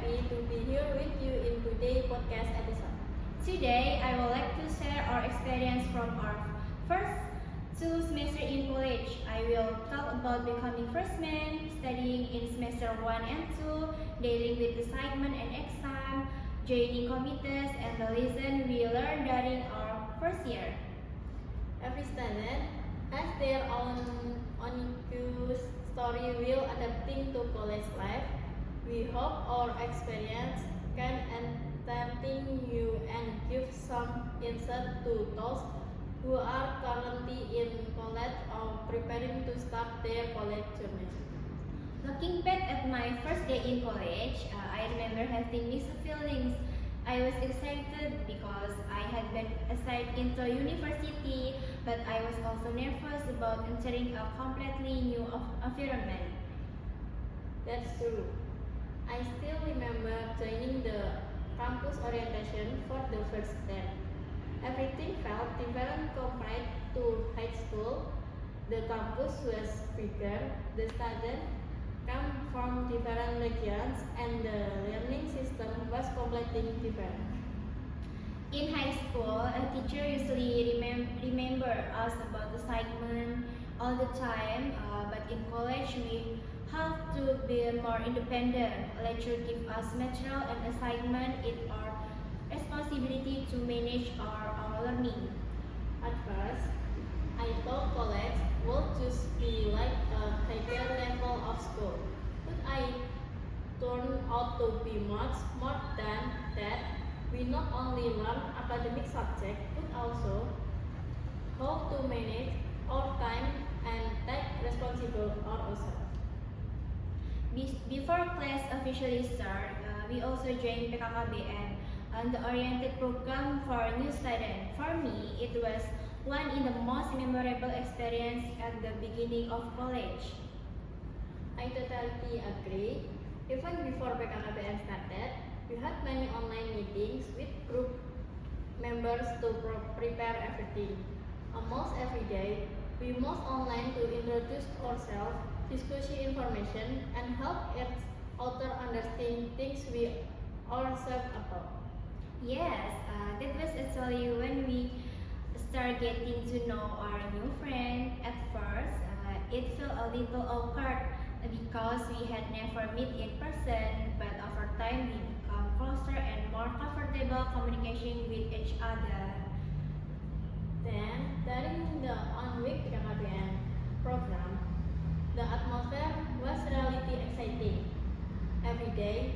happy to be here with you in today's podcast episode. Today, I would like to share our experience from our first 2 semesters in college. I will talk about becoming freshmen, studying in semester 1 and 2, dealing with assignment and exam, joining committees, and the lesson we learned during our first year. Every student has their own unique story while adapting to college life. We hope our experience can entertain you and give some insight to those who are currently in college or preparing to start their college journey. Looking back at my first day in college, I remember having mixed feelings. I was excited because I had been assigned into university, but I was also nervous about entering a completely new environment. That's true. I still remember joining the campus orientation for the first time. Everything felt different compared to high school. The campus was bigger, the students come from different regions, and the learning system was completely different. In high school, a teacher usually remember us about assignment all the time, but in college we have to be more independent. Lecture give us material and assignment. It's our responsibility to manage our learning. At first, I thought college would just be like a higher level of school, but I turned out to be much more than that. We not only learn academic subjects, but also how to manage our time and take responsibility for ourselves. Before class officially start, we also joined PKKBN, the oriented program for new students. For me, it was one in the most memorable experience at the beginning of college. I totally agree. Even before PKKBN started, we had many online meetings with group members to prepare everything. Almost every day, we met online to introduce ourselves, discuss information, and help each other understand things we ourselves about. Yes, that was actually when we start getting to know our new friend. At first, it felt a little awkward because we had never met in person, but over time we become closer and more comfortable communicating with each other. Then, during the on-week PKKBN program, the atmosphere was really exciting. Every day,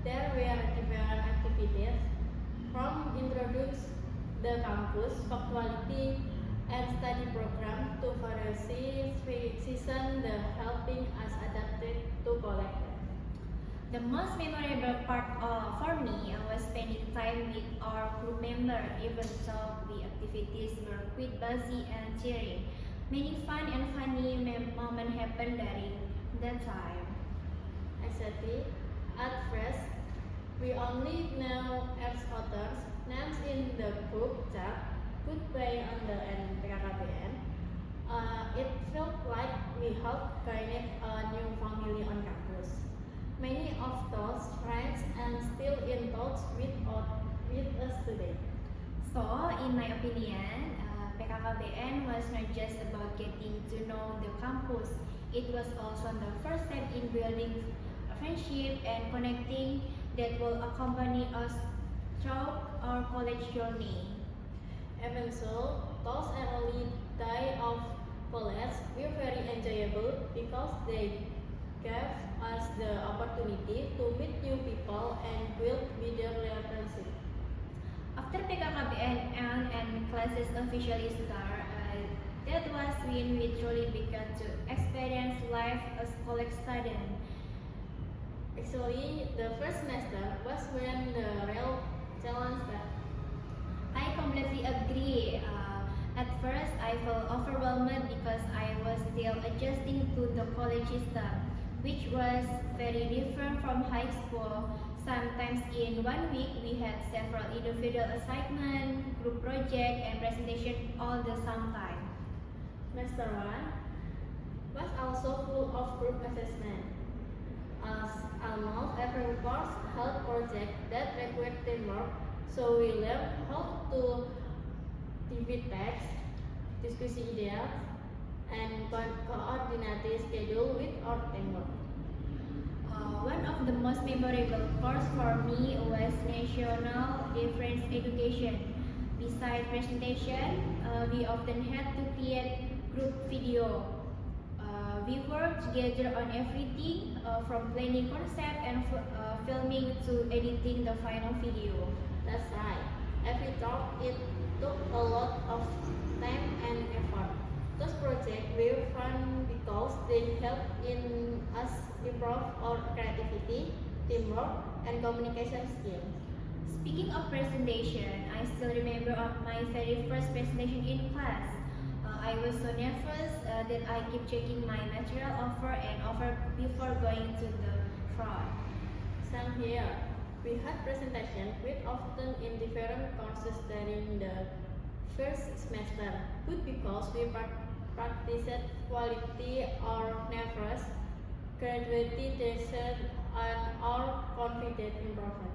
there were different activities from introduce the campus, factuality, and study program to various season the helping us adapt to college. The most memorable part for me was spending time with our group member, even though the activities were quite busy and cheering. Many fun and funny moments happened during that time. Exactly. At first, we only know each other's names in the group chat, put by on the PKKBN. It felt like we had gained a new family on campus. Many of those friends are still in touch with us today. So, in my opinion, PKKBN was not just about getting to know the campus. It was also the first step in building a friendship and connecting that will accompany us throughout our college journey. Even so, those early days of college were very enjoyable because they gave us the opportunity to meet new people and build better relationships. After PKKBN and classes officially start, that was when we truly began to experience life as college student. Actually, the first semester was when the real challenge started. I completely agree. At first, I felt overwhelmed because I was still adjusting to the college system, which was very different from high school. Sometimes in one week, we had several individual assignments, group project, and presentation all the same time. Semester 1 was also full of group assessment. as almost every course held projects that required teamwork, so we learned how to divide tasks, discuss ideas, and coordinate schedule with our teamwork. One of the most memorable course for me was National Difference Education. Besides presentation, we often had to create group video. We worked together on everything from planning concept and filming to editing the final video. That's right. Every talk it took a lot of time and effort. Those projects were fun because they helped in us improve our creativity, teamwork, and communication skills. Speaking of presentation, I still remember my very first presentation in class. I was so nervous that I kept checking my material over and over before going to the front. Same here. We had presentations quite often in different courses during the first semester, but because we practiced quality or nervous, graduation and our confidence improved.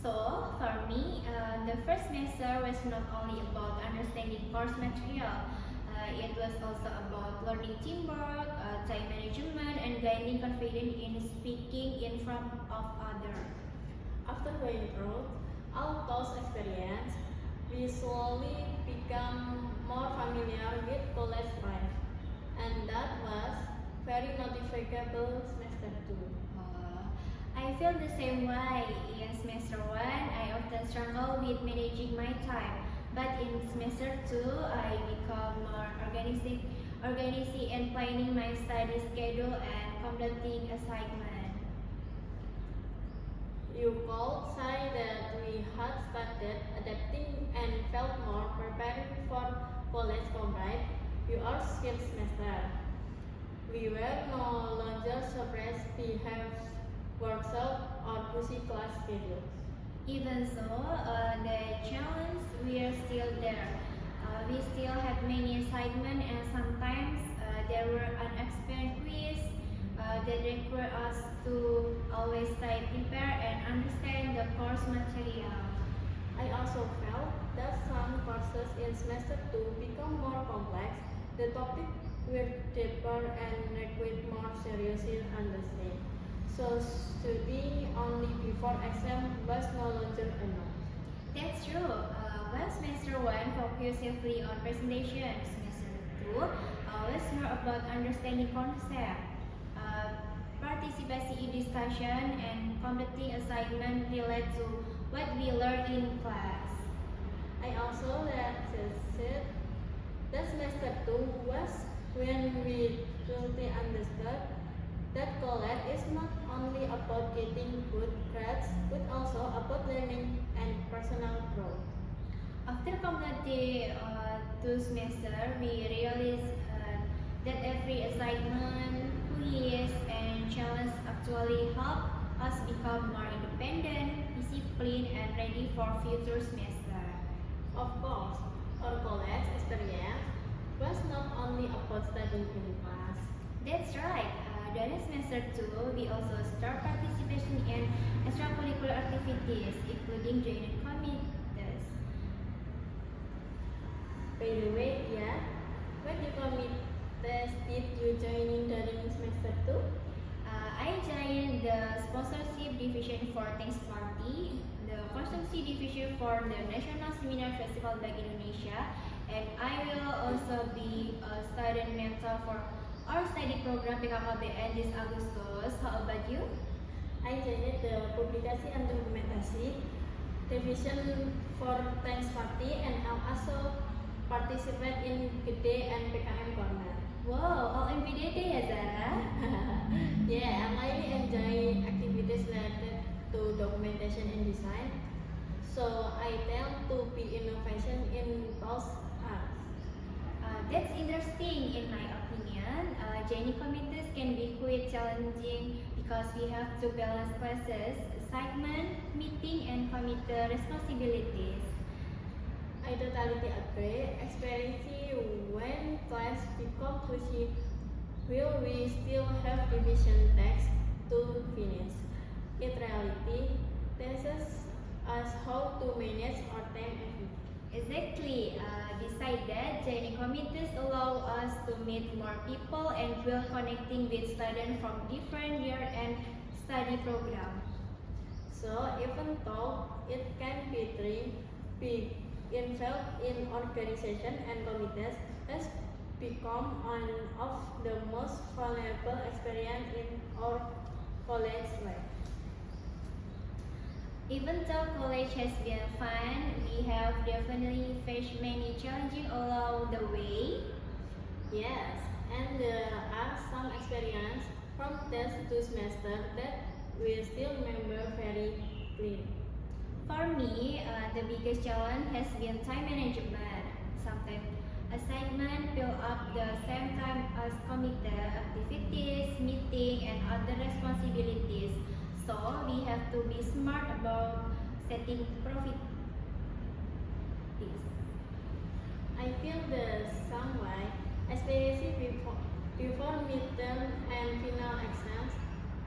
So, for me, the first semester was not only about understanding course material, it was also about learning teamwork, time management, and gaining confidence in speaking in front of others. After going through all those experiences, we slowly become more familiar with college life, and that was very notifiable semester 2. I feel the same way. In semester 1, I often struggle with managing my time, but in semester 2, I become more organizing and planning my study schedule and completing assignment. You could say that we had started adapting and felt more prepared for college compared to our first semester. We were no longer surprised we have workshop or busy class schedules. Even so, the challenges were still there. We still had many assignments and sometimes there were unexpected quiz that require us to always stay prepared and understand the course material. I also felt that some courses in semester 2 become more complex. The topics were deeper and required more serious understanding. So studying only before exam was no longer enough. That's true. While semester 1 focused heavily on presentation, semester 2 was more about understanding concept, participation in discussion, and completing assignment related to what we learned in class. I also realized that semester 2 was when we truly understood that college is not only about getting good grades but also about learning and personal growth. After completing 2 semesters, we realized that every assignment, quiz, and challenge actually help us become more independent, disciplined, and ready for future semester. Of course, our college experience was not only about studying in class. That's right. During semester 2, we also start participation in extracurricular activities, including joining committees. By the way, yeah, what committees did you join in during semester 2? I joined the sponsorship division for Thanks Party, the consultancy division for the National Seminar Festival Bank Indonesia, and I will also be a student mentor for our study program PKKBN this Agustus. How about you? I joined the publikasi and dokumentasi division for Thanks Party and I also participate in Gede and PKM Corner. Wow, all MPDT ya Zara? Yeah, I really enjoy activities related to documentation and design. So I tend to be innovation in those arts. That's interesting in my opinion. Joining committees can be quite challenging because we have to balance classes, assignment, meeting, and committee responsibilities. I totally agree, especially when class become busy. Will we still have division text, to finish. In reality, teaches us how to manage our time effectively. Exactly. Besides that, joining committees allow us to meet more people and build connecting with students from different year and study program. So even though it can be tricky, being involved in organization and committees has become one of the most valuable experience in our college life. Even though college has been fun, we have definitely faced many challenges along the way. Yes, and there are some experience from test to semester that we still remember very clearly. For me, the biggest challenge has been time management. Sometimes assignment fill up the same time as committee activities, meeting, and other responsibilities. So we have to be smart about setting priorities. I feel the same way, especially before midterm and final exams,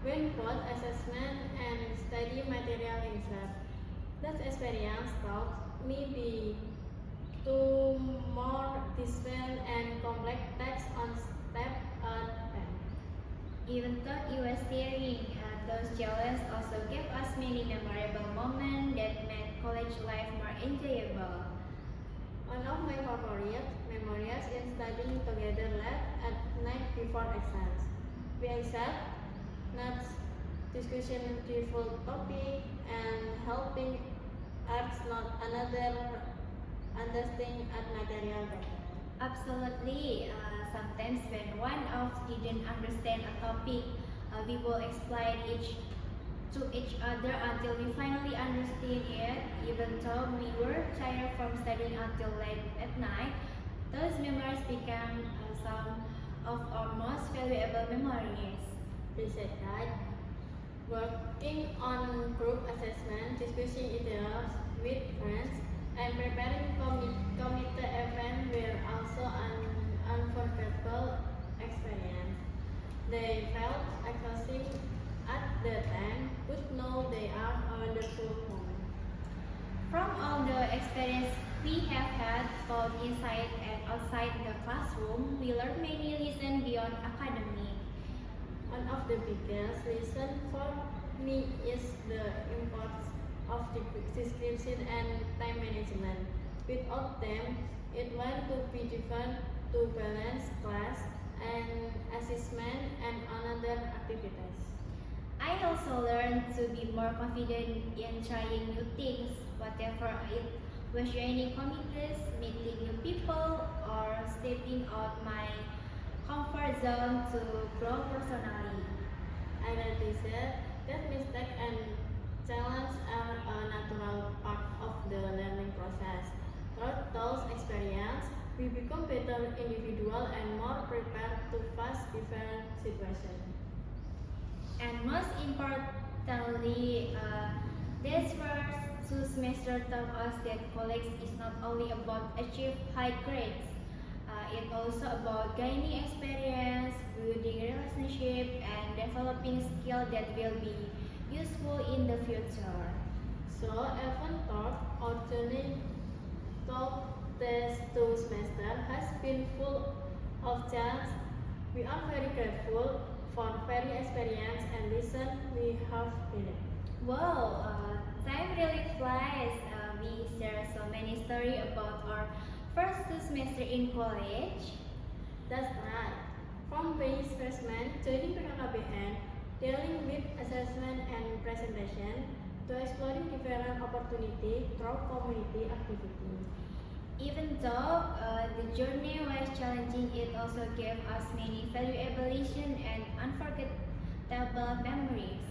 when both assessment and study material insert. That experience taught me to more discipline and complex text on step at a time. Even though it was tiring, those challenges also gave us many memorable moments that made college life more enjoyable. One of my favorite memories is studying together late at night before exams. We accept notes, discussion trivial topic, and helping arts not another understanding at material better. Absolutely. Sometimes when one of didn't understand a topic, we will explain each other until we finally understood it. Even though we were tired from studying until late at night, those memories became some of our most valuable memories. Besides, working on group assessment, discussing ideas with friends, and preparing committee events were also an unforgettable experience. They felt exhausting at the time, but now they are a wonderful moment. From all the experience we have had both inside and outside the classroom, we learned many lessons beyond academic. One of the biggest lessons for me is the importance of description and time management. Without them, it would be difficult to balance class and assessment and another activities. I also learned to be more confident in trying new things, whatever it was joining committees, meeting new people, or stepping out my comfort zone to grow personally. I noticed that mistakes and challenges are a natural part of the learning process. Through those experiences, we become better individual and more prepared to face different situations. And most importantly, this first two semesters taught us that college is not only about achieve high grades. It's also about gaining experience, building relationship, and developing skills that will be useful in the future. So, even though our journey through these two semesters has been full of challenges, we are very grateful for very experience and lesson we have gained. Wow, time really flies. We share so many stories about our first two semester in college. That's right. From being freshman, joining PKKBN, dealing with assessment and presentation, to exploring different opportunities through community activities. Even though the journey was challenging, it also gave us many valuable lessons and unforgettable memories.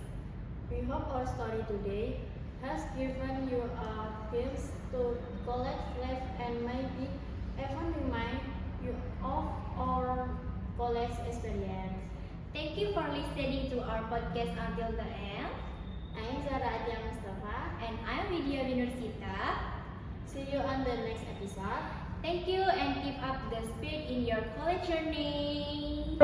We hope our story today has given you a glimpse to college life and maybe even remind you of our college experience. Thank you for listening to our podcast until the end. I'm Zara Atia Mustafa. And I'm Vidya Winursita. See you on the next episode. Thank you and keep up the spirit in your college journey.